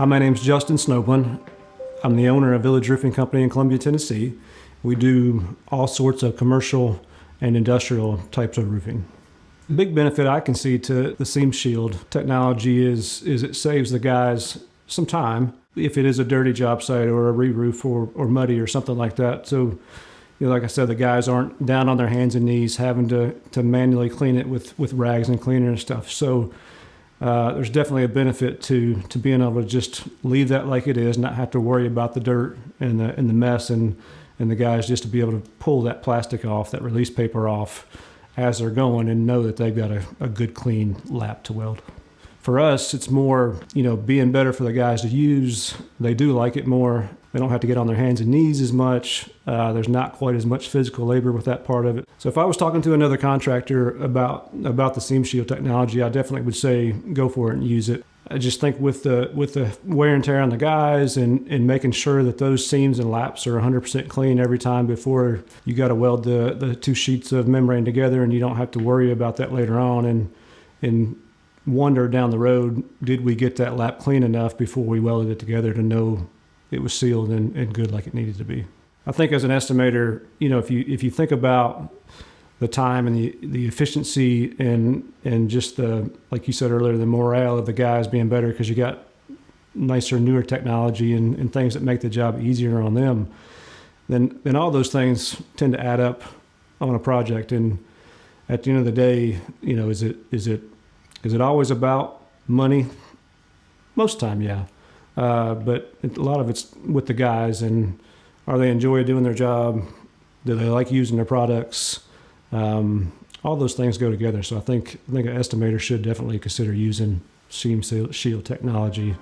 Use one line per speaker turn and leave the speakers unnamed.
Hi, my name's Justin Snoblen. I'm the owner of Village Roofing Company in Columbia, Tennessee. We do all sorts of commercial and industrial types of roofing. The big benefit I can see to the SeamShield technology is it saves the guys some time if it is a dirty job site or a re-roof or muddy or something like that. So, like I said, the guys aren't down on their hands and knees having to manually clean it with rags and cleaner and stuff. So there's definitely a benefit to being able to just leave that like it is, not have to worry about the dirt and the mess, and the guys just to be able to pull that plastic off, that release paper off as they're going, and know that they've got a good clean lap to weld. For us, it's more, being better for the guys to use. They do like it more. They don't have to get on their hands and knees as much. There's not quite as much physical labor with that part of it. So if I was talking to another contractor about the SeamShield technology, I definitely would say go for it and use it. I just think with the wear and tear on the guys and making sure that those seams and laps are 100% clean every time before you got to weld the two sheets of membrane together, and you don't have to worry about that later on and wonder down the road, did we get that lap clean enough before we welded it together to know it was sealed and good like it needed to be. I think as an estimator, if you think about the time and the efficiency and just like you said earlier, the morale of the guys being better because you got nicer, newer technology and things that make the job easier on them, then all those things tend to add up on a project. And at the end of the day, is it always about money? Most of the time, yeah. But a lot of it's with the guys, and are they enjoy doing their job? Do they like using their products? All those things go together. So I think an estimator should definitely consider using SeamShield technology